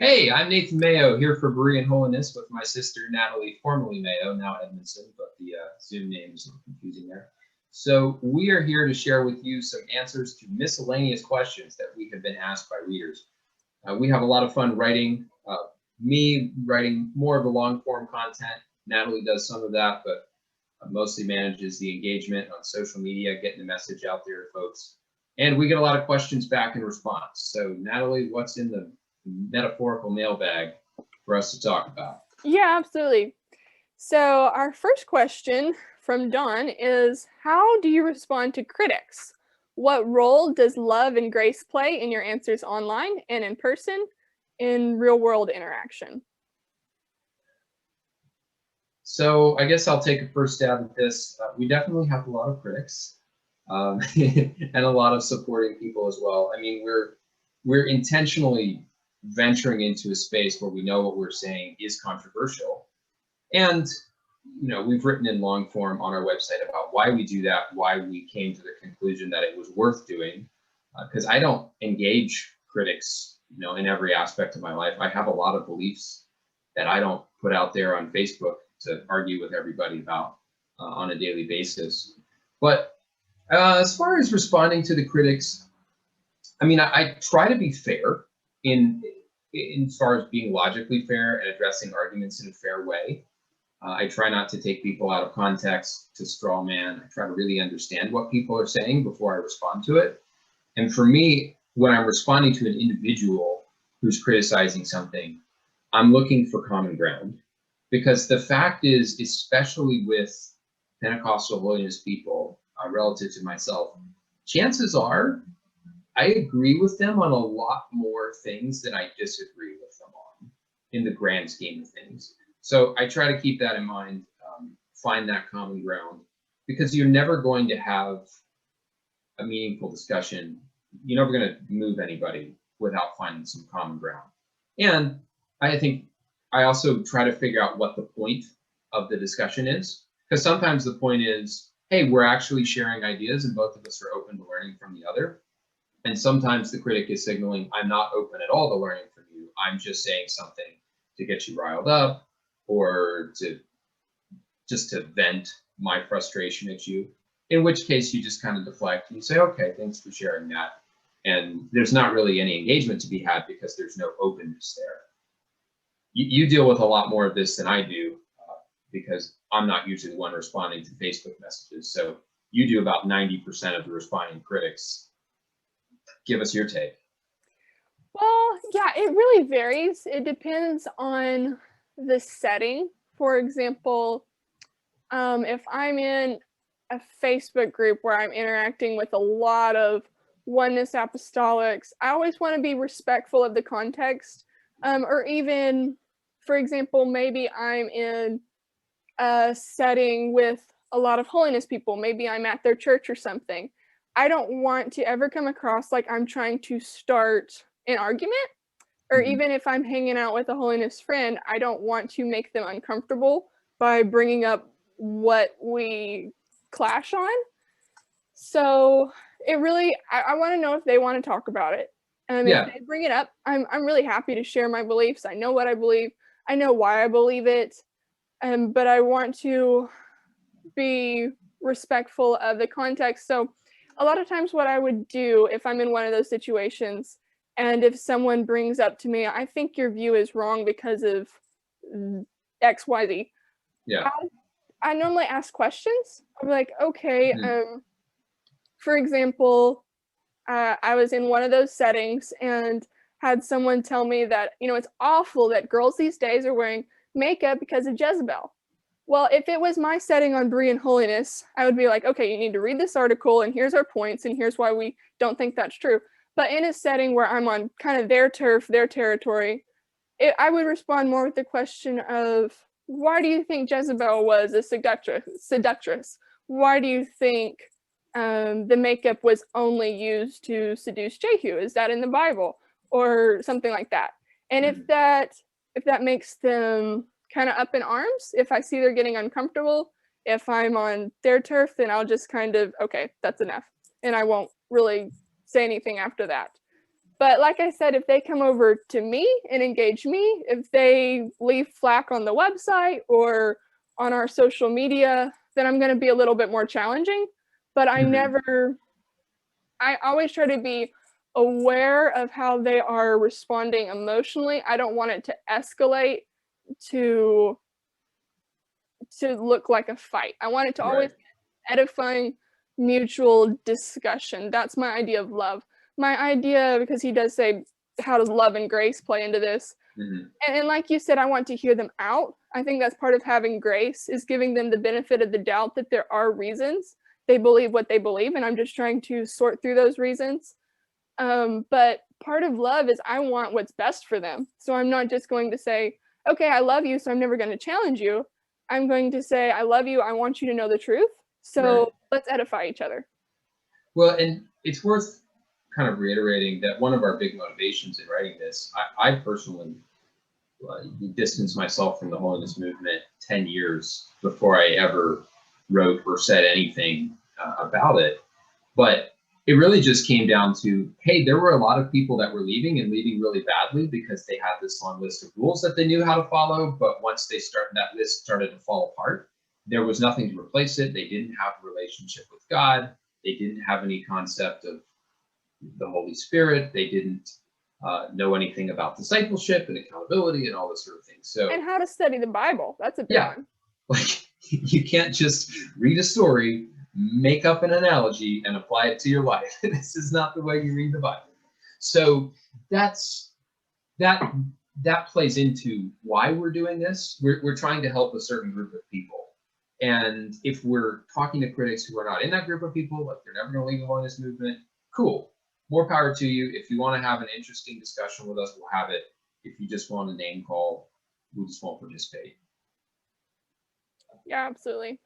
Hey, I'm Nathan Mayo here for Berea and Holiness with my sister Natalie, formerly Mayo, now Edmondson, but the Zoom name is a little confusing there. So we are here to share with you some answers to miscellaneous questions that we have been asked by readers. We have a lot of fun writing, me writing more of the long form content. Natalie does some of that, but mostly manages the engagement on social media, getting the message out there to folks. And we get a lot of questions back in response. So Natalie, what's in the metaphorical mailbag for us to talk about? Yeah, absolutely. So our first question from Dawn is, how do you respond to critics? What role does love and grace play in your answers online and in person in real world interaction? So I guess I'll take a first stab at this. We definitely have a lot of critics and a lot of supporting people as well. I mean, we're intentionally venturing into a space where we know what we're saying is controversial. And, we've written in long form on our website about why we do that, why we came to the conclusion that it was worth doing. Because I don't engage critics, in every aspect of my life. I have a lot of beliefs that I don't put out there on Facebook to argue with everybody about on a daily basis. But as far as responding to the critics, I mean, I try to be fair in as far as being logically fair and addressing arguments in a fair way. I try not to take people out of context to straw man. I try to really understand what people are saying before I respond to it. And for me, when I'm responding to an individual who's criticizing something, I'm looking for common ground. Because the fact is, especially with Pentecostal holiness people, relative to myself, chances are I agree with them on a lot more things than I disagree with them on in the grand scheme of things. So I try to keep that in mind, find that common ground, because you're never going to have a meaningful discussion. You're never going to move anybody without finding some common ground. And I think I also try to figure out what the point of the discussion is, because sometimes the point is, hey, we're actually sharing ideas and both of us are open to learning from the other. And sometimes the critic is signaling, I'm not open at all to learning from you. I'm just saying something to get you riled up or to vent my frustration at you. In which case you just kind of deflect and you say, okay, thanks for sharing that. And there's not really any engagement to be had because there's no openness there. You deal with a lot more of this than I do because I'm not usually the one responding to Facebook messages. So you do about 90% of the responding critics. Give us your take. Well, yeah, it really varies. It depends on the setting. For example, if I'm in a Facebook group where I'm interacting with a lot of oneness apostolics, I always want to be respectful of the context. Or even, for example, maybe I'm in a setting with a lot of holiness people. Maybe I'm at their church or something. I don't want to ever come across like I'm trying to start an argument. Or even if I'm hanging out with a holiness friend, I don't want to make them uncomfortable by bringing up what we clash on. So it really, I want to know if they want to talk about it. If they bring it up, I'm really happy to share my beliefs. I know what I believe. I know why I believe it. But I want to be respectful of the context. So a lot of times what I would do if I'm in one of those situations, and if someone brings up to me, I think your view is wrong because of X, Y, Z. Yeah. I normally ask questions. I'm like, okay, for example, I was in one of those settings and had someone tell me that, it's awful that girls these days are wearing makeup because of Jezebel. Well, if it was my setting on Berea and Holiness, I would be like, okay, you need to read this article and here's our points and here's why we don't think that's true. But in a setting where I'm on kind of their turf, their territory, I would respond more with the question of, why do you think Jezebel was a seductress? Why do you think the makeup was only used to seduce Jehu? Is that in the Bible? Or something like that. And if that makes them kind of up in arms, if I see they're getting uncomfortable, if I'm on their turf, then I'll just kind of, okay, that's enough. And I won't really say anything after that. But like I said, if they come over to me and engage me, if they leave flack on the website or on our social media, then I'm going to be a little bit more challenging. But I always try to be aware of how they are responding emotionally. I don't want it to escalate to look like a fight. I want it to always Right. be edifying mutual discussion. That's my idea of love. My idea, because he does say, how does love and grace play into this? Hmm. And like you said, I want to hear them out. I think that's part of having grace, is giving them the benefit of the doubt that there are reasons they believe what they believe, and I'm just trying to sort through those reasons. But part of love is I want what's best for them. So I'm not just going to say, okay, I love you, so I'm never going to challenge you. I'm going to say, I love you, I want you to know the truth. Right. So let's edify each other. Well, and it's worth kind of reiterating that one of our big motivations in writing this, I personally distanced myself from the holiness movement 10 years before I ever wrote or said anything about it. But it really just came down to, hey, there were a lot of people that were leaving and leaving really badly because they had this long list of rules that they knew how to follow. But once that list started to fall apart, there was nothing to replace it. They didn't have a relationship with God. They didn't have any concept of the Holy Spirit. They didn't know anything about discipleship and accountability and all this sort of thing. So And how to study the Bible. That's a big yeah, one. like you can't just read a story, make up an analogy, and apply it to your life. This is not the way you read the Bible. So that's that that plays into why we're doing this. We're trying to help a certain group of people. And if we're talking to critics who are not in that group of people, like they're never going to leave the holiness movement, cool. More power to you. If you want to have an interesting discussion with us, we'll have it. If you just want a name call, we just won't participate. Yeah, absolutely.